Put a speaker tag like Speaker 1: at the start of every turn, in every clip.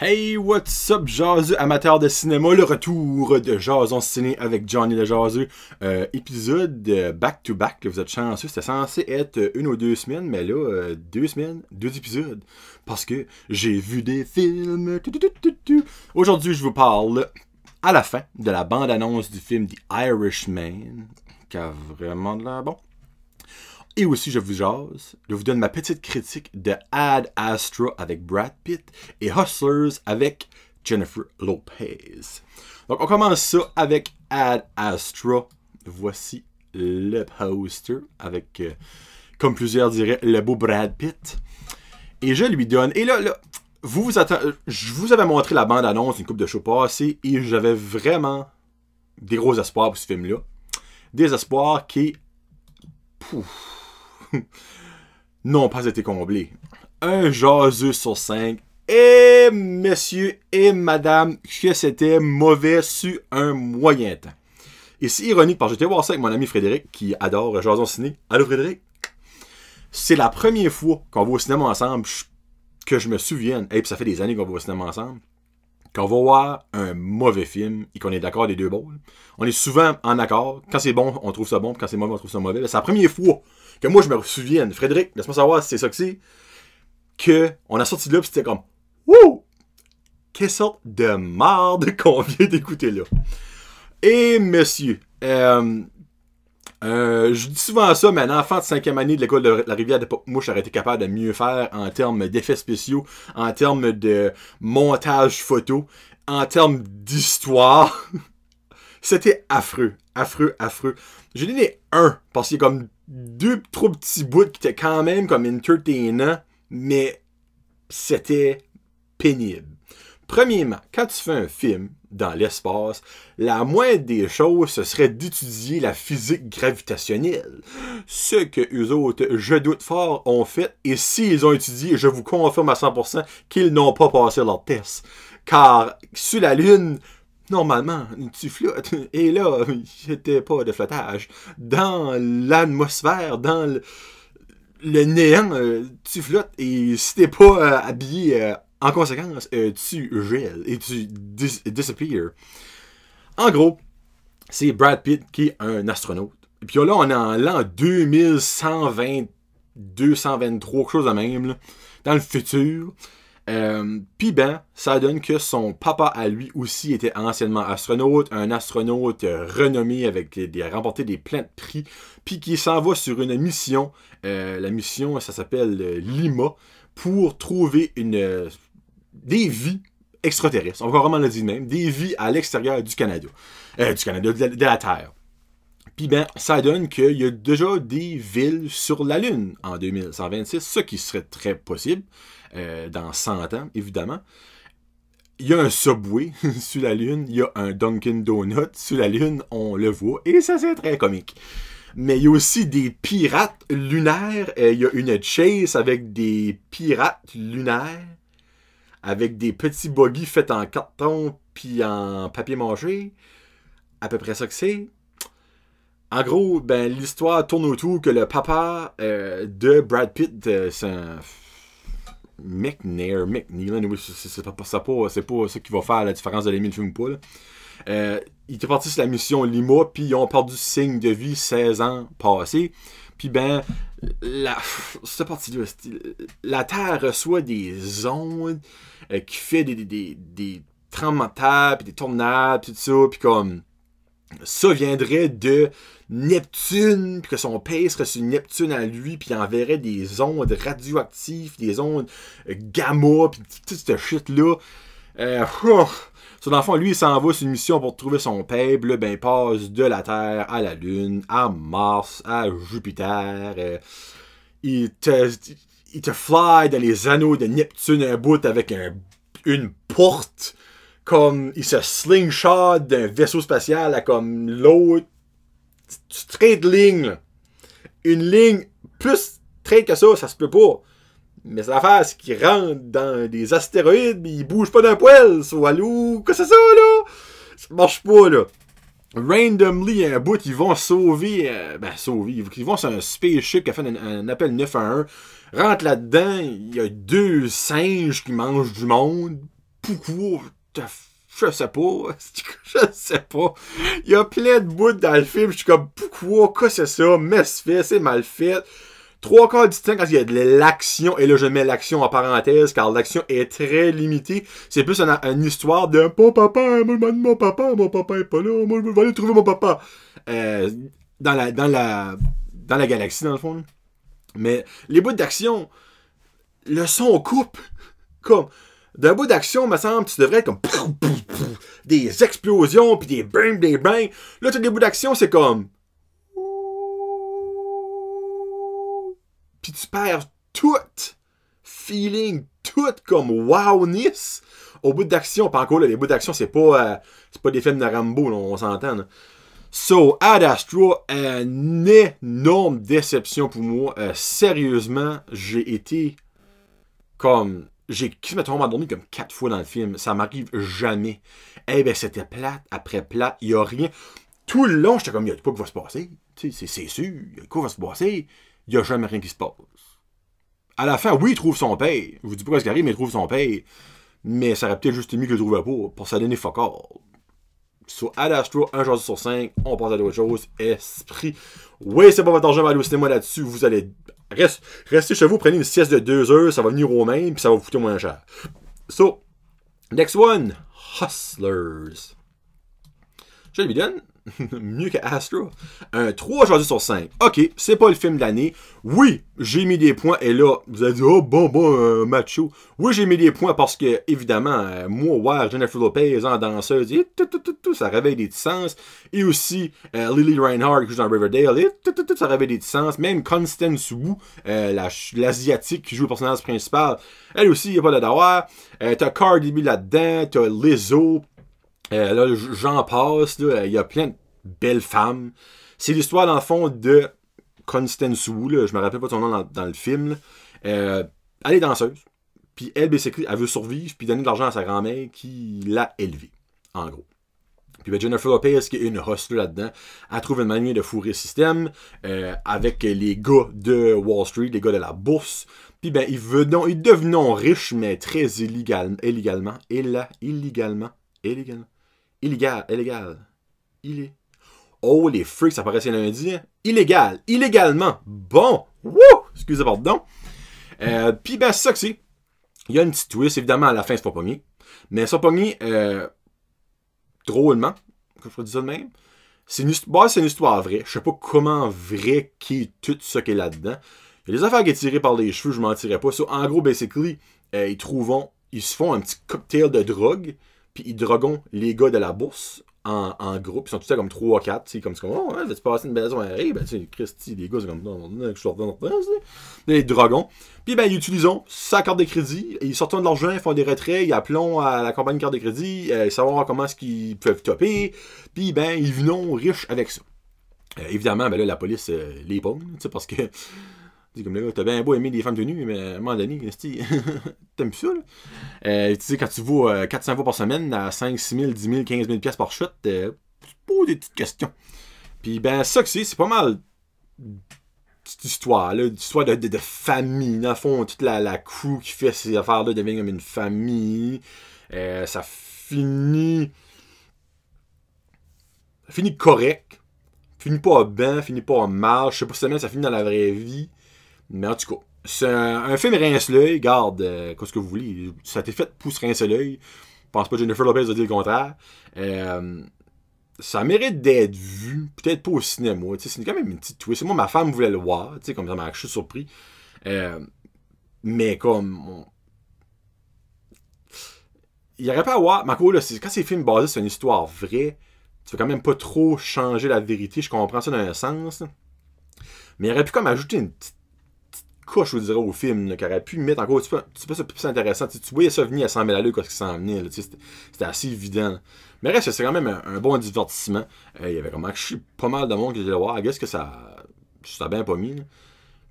Speaker 1: Hey, what's up, jaseux, amateurs de cinéma, le retour de Jason Ciné avec Johnny le jaseux. Épisode back-to-back, vous êtes chanceux, c'était censé être une ou deux semaines, mais là, 2 semaines, 2 épisodes, parce que j'ai vu des films. Aujourd'hui, je vous parle à la fin de la bande-annonce du film The Irishman, qui a vraiment de l'air bon. Et aussi, je vous donne ma petite critique de Ad Astra avec Brad Pitt et Hustlers avec Jennifer Lopez. Donc, on commence ça avec Ad Astra. Voici le poster avec, comme plusieurs diraient, le beau Brad Pitt. Et je lui donne... Et là, je vous avais montré la bande-annonce une couple de shows passés et j'avais vraiment des gros espoirs pour ce film-là. Des espoirs qui... n'ont pas été comblés. Un jaseux sur 5. Et messieurs et madame, que c'était mauvais sur un moyen temps. Et c'est ironique parce que j'étais voir ça avec mon ami Frédéric qui adore Jason Ciné. Allô Frédéric? C'est la première fois qu'on va au cinéma ensemble que je me souvienne, et puis ça fait des années qu'on va au cinéma ensemble, qu'on va voir un mauvais film et qu'on est d'accord des deux bords. On est souvent en accord. Quand c'est bon, on trouve ça bon, puis quand c'est mauvais, on trouve ça mauvais. C'est la première fois que moi, je me souvienne. Frédéric, laisse-moi savoir si c'est ça que c'est. On a sorti de là, puis c'était comme wouh! Quelle sorte de merde qu'on vient d'écouter là. Et monsieur, je dis souvent ça, mais un enfant de 5e année de l'école de la Rivière de Pocmouche aurait été capable de mieux faire en termes d'effets spéciaux, en termes de montage photo, en termes d'histoire. C'était affreux, affreux, affreux. J'ai donné 1, parce qu'il y a comme 2 trop petits bouts qui étaient quand même comme entertainants, mais c'était pénible. Premièrement, quand tu fais un film dans l'espace, la moindre des choses, ce serait d'étudier la physique gravitationnelle. Ce que eux autres, je doute fort, ont fait, et s'ils ont étudié, je vous confirme à 100% qu'ils n'ont pas passé leur test. Car sur la Lune, normalement, tu flottes. Et là, c'était pas de flottage. Dans l'atmosphère, dans le néant, tu flottes. Et si t'es pas habillé en conséquence, tu gèles et tu disappear. En gros, c'est Brad Pitt qui est un astronaute. Et puis là, on est en l'an 2122, 123, quelque chose de même, là, dans le futur. Puis ben, ça donne que son papa à lui aussi était anciennement astronaute, un astronaute renommé avec remporté des plein de prix, puis qui s'en va sur une mission. La mission, ça s'appelle Lima, pour trouver des vies extraterrestres. On va vraiment le dire même, des vies à l'extérieur du Canada, de la Terre. Puis ben, ça donne qu'il y a déjà des villes sur la Lune en 2126, ce qui serait très possible dans 100 ans, évidemment. Il y a un Subway sur la Lune, il y a un Dunkin' Donut sur la Lune, on le voit, et ça c'est très comique. Mais il y a aussi des pirates lunaires, il y a une chase avec des pirates lunaires, avec des petits buggy faits en carton puis en papier mâché. À peu près ça que c'est. En gros, ben, l'histoire tourne autour que le papa de Brad Pitt, c'est un McNeil, c'est pas ça qui va faire la différence de l'aimer le film ou pas. Là. Il était parti sur la mission Lima, puis ils ont perdu signe de vie 16 ans passés. Puis ben, c'est parti là. La Terre reçoit des ondes qui fait des tremblements de terre, puis des tornades, puis tout ça, puis comme ça viendrait de Neptune, puis que son père serait sur Neptune à lui, puis il enverrait des ondes radioactives, des ondes gamma, puis tout ce shit-là. Dans le fond, lui, il s'en va sur une mission pour trouver son père, puis là, ben, il passe de la Terre à la Lune, à Mars, à Jupiter. Il te fly dans les anneaux de Neptune un bout avec une porte. Comme il se slingshot d'un vaisseau spatial à comme l'autre. Straight ligne. Là. Une ligne plus straight que ça se peut pas. Mais l'affaire, c'est qu'il rentre dans des astéroïdes mais il bouge pas d'un poil. So, allô, qu'est-ce que c'est ça, là? Ça marche pas, là. Randomly, il y a un bout, ils vont sauver. Ils vont sur un spaceship qui a fait un appel 911. Rentre là-dedans, il y a 2 singes qui mangent du monde. pourquoi? Je sais pas. Je sais pas. Il y a plein de bouts dans le film. Je suis comme, pourquoi? Qu'est-ce que c'est ça? Misfit, c'est mal fait. 3/4 du temps, quand il y a de l'action, et là je mets l'action en parenthèse, car l'action est très limitée. C'est plus une histoire de mon papa, mon papa est pas là, moi je vais aller trouver mon papa. Dans la galaxie, dans le fond. Mais les bouts d'action, le son coupe. Comme, d'un bout d'action, me semble, tu devrais être comme des explosions, puis des bang, des bang. Là, tu as des bouts d'action, c'est comme. Puis tu perds tout feeling, tout comme wowness au bout d'action. Pas encore, là, les bouts d'action, c'est pas des films de Rambo, là, on s'entend. Là. So, Ad Astra, une énorme déception pour moi. Sérieusement, j'ai été comme. J'ai quasiment endormi comme 4 fois dans le film. Ça m'arrive jamais. Eh ben, c'était plate après plate. Il y a rien. Tout le long, j'étais comme, il y a quoi qui va se passer. C'est sûr. Il y a quoi qui va se passer. Il n'y a jamais rien qui se passe. À la fin, oui, il trouve son père. Je vous dis pas ce qui arrive, mais il trouve son père. Mais ça aurait peut-être juste mieux que je le trouvais pas. Pour ça donner fuck all. Sur Ad Astra, 1 jour sur 5, on passe à d'autres choses. Esprit. Oui, c'est pas votre argent, aller au cinéma là-dessus. Vous allez. Restez chez vous, prenez une sieste de 2 heures, ça va venir au même, puis ça va vous coûter moins cher. So, next one. Hustlers. Je le lui donne. Mieux que Astra. Un 3 aujourd'hui sur 5. Ok, c'est pas le film de l'année. Oui, j'ai mis des points. Et là, vous allez dire, oh bon, macho. Oui, j'ai mis des points parce que, évidemment, moi, ouais, Jennifer Lopez en danseuse, et ça réveille des sens. Et aussi, Lily Reinhardt qui joue dans Riverdale, et ça réveille des sens. Même Constance Wu, l'asiatique qui joue le personnage principal, elle aussi, il n'y a pas de d'avoir. T'as Cardi B là-dedans, t'as Lizzo. Là, j'en passe, il y a plein de belles femmes. C'est l'histoire, dans le fond, de Constance Wu, là, je me rappelle pas son nom dans le film. Elle est danseuse, puis elle, basically, elle veut survivre, puis donner de l'argent à sa grand-mère qui l'a élevée, en gros. Puis ben, Jennifer Lopez, qui est une hustler là-dedans, elle trouve une manière de fourrer le système avec les gars de Wall Street, les gars de la bourse. Puis ben, ils devenons riches, mais très illégalement. Oh, les freaks, ça paraissait lundi. Hein? Illégalement. Bon. Wouh! Excusez, pardon. Puis ben, c'est ça que c'est. Il y a une petite twist. Évidemment, à la fin, c'est pas pogné. Mais c'est pas pogné drôlement. Comme je pourrais dire ça de même. C'est une histoire vraie. Je sais pas comment vrai qui est tout ce qui est là-dedans. Il y a des affaires qui sont tirées par les cheveux, je m'en tirerai pas. So, en gros, basically, ils se font un petit cocktail de drogue. Puis ils droguent les gars de la bourse en groupe. Ils sont tous comme 3 ou 4. Comme oh, ouais, vas-tu passer une belle soirée? Ben, tu sais, Christy, les gars, c'est comme non, je suis dans les dragons. Puis, ben, ils utilisent sa carte de crédit. Ils sortent de l'argent, ils font des retraits, ils appellent à la compagnie de carte de crédit, savoir comment est-ce qu'ils peuvent topper. Puis, ben, ils viennent riches avec ça. Évidemment, ben là, la police les pogne, tu sais, parce que. Comme là, t'as bien beau aimer des femmes tenues, mais à un moment donné, t'aimes plus ça, là? Tu sais, quand tu vas 400 fois par semaine à 5, 6 000, 10 000, 15 000 piastres par chute, tu te poses des petites questions. Puis, ben, ça que c'est pas mal cette histoire, là, l'histoire de famille. Dans le fond, toute la crew qui fait ces affaires-là devient comme une famille. Ça finit correct. Finit pas bien, finit pas mal. Je sais pas si ça finit dans la vraie vie. Mais en tout cas, c'est un film rince-l'œil. Garde, qu'est-ce que vous voulez. Ça a été fait pour se rincer l'œil. Je pense pas que Jennifer Lopez a dit le contraire. Ça mérite d'être vu. Peut-être pas au cinéma. C'est quand même une petite twist. Moi, ma femme voulait le voir. Comme ça, je suis surpris. Mais comme... Il n'y aurait pas à voir... Marco, là, quand ces films basés sur une histoire vraie, tu veux quand même pas trop changer la vérité. Je comprends ça dans un sens. Là. Mais il aurait pu comme ajouter une petite couche, je vous dirais, au film, là, qui aurait pu mettre encore un petit peu ça plus intéressant. Tu voyais ça venir à 100 000 à l'heure quand il s'en venait. C'était assez évident. Là. Mais reste, c'est quand même un bon divertissement. Il y avait vraiment pas mal de monde qui allait le voir. Je guess que ça a bien pas mis. Là.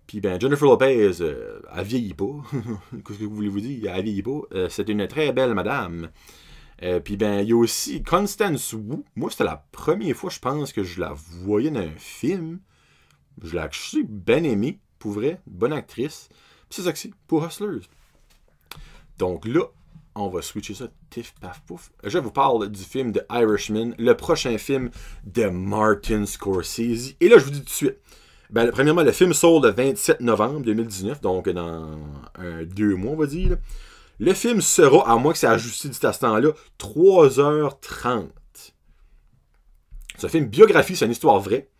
Speaker 1: Puis ben, Jennifer Lopez, elle vieillit pas. Qu'est-ce que vous voulez vous dire? Elle vieillit pas. C'est une très belle madame. Puis ben, il y a aussi Constance Wu. Moi, c'était la première fois, je pense, que je la voyais dans un film. Je l'ai bien aimé, pour vrai. Bonne actrice. Puis c'est ça que c'est, pour Hustlers. Donc là, On va switcher ça, tif, paf, pouf. Je vous parle du film de Irishman, le prochain film de Martin Scorsese. Et là, je vous dis tout de suite, ben, premièrement, le film sort le 27 novembre 2019, donc dans 2 mois, on va dire. Là. Le film sera, à moins que ça ajusté d'ici à ce temps-là, 3h30. C'est un film biographie, c'est une histoire vraie.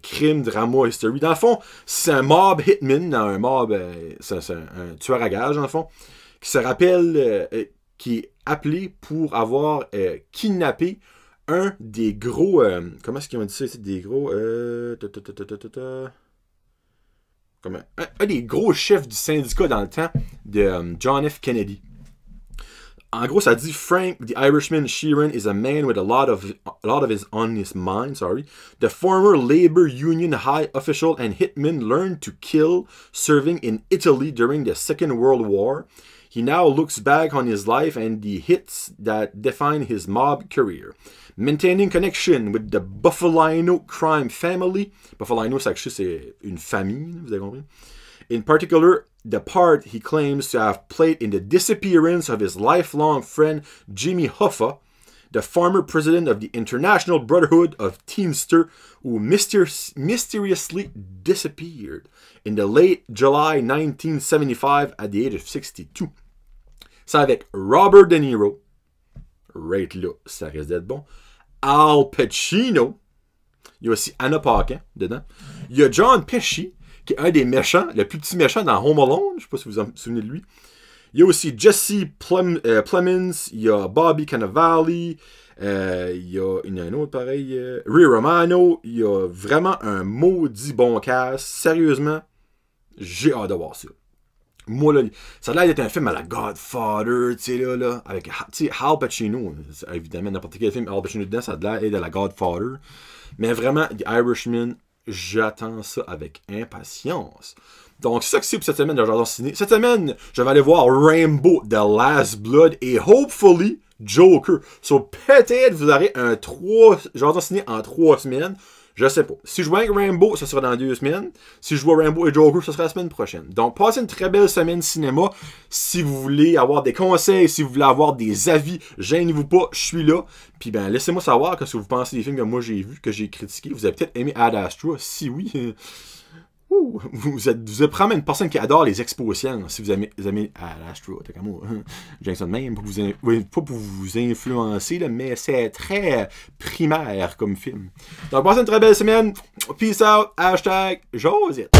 Speaker 1: Crime, drama, history. Dans le fond, c'est un mob hitman, un mob, c'est un tueur à gages, dans le fond, qui se rappelle, qui est appelé pour avoir kidnappé un des gros... comment est-ce qu'ils ont dit ça? C'est des gros... un des gros chefs du syndicat dans le temps de John F. Kennedy. En gros, ça dit Frank, the Irishman Sheeran, is a man with a lot of on his mind. Sorry, the former labor union high official and hitman learned to kill, serving in Italy during the Second World War. He now looks back on his life and the hits that define his mob career, maintaining connection with the Buffalino crime family. Buffalino, c'est une famille, vous avez compris. In particular, the part he claims to have played in the disappearance of his lifelong friend Jimmy Hoffa, the former president of the International Brotherhood of Teamsters, who mysteriously disappeared in the late July 1975 at the age of 62. C'est avec Robert De Niro, right là, ça risque d'être bon, Al Pacino, il y a aussi Anna Paquin dedans, il y a John Pesci, qui est un des méchants, le plus petit méchant dans Home Alone, je ne sais pas si vous vous souvenez de lui. Il y a aussi Jesse Plemons, il y a Bobby Cannavale, il y a un autre pareil, Ray Romano, il y a vraiment un maudit bon cast. Sérieusement, j'ai hâte de voir ça. Moi, là, ça a l'air d'être un film à la Godfather, tu sais, là, avec Al Pacino. Évidemment, n'importe quel film, Al Pacino dedans, ça a l'air d'être à la Godfather. Mais vraiment, The Irishman, j'attends ça avec impatience. Donc, c'est ça que c'est pour cette semaine de Jardin Ciné. Cette semaine, je vais aller voir Rambo The Last Blood et hopefully Joker. So, peut-être vous aurez un Jardin Ciné en 3 semaines. Je sais pas. Si je joue avec Rambo, ça sera dans 2 semaines. Si je joue Rambo et Joker, ça sera la semaine prochaine. Donc, passez une très belle semaine cinéma. Si vous voulez avoir des conseils, si vous voulez avoir des avis, gênez-vous pas, je suis là. Puis ben, laissez-moi savoir ce que vous pensez des films que moi j'ai vus, que j'ai critiqués. Vous avez peut-être aimé Ad Astra. Si oui, vous êtes probablement une personne qui adore les expos sciences. Si vous aimez Ad Astra, t'as comme moi. J'ai ça de même, pas pour vous influencer, là, mais c'est très primaire comme film. Donc, passez une très belle semaine. Peace out. #Josette.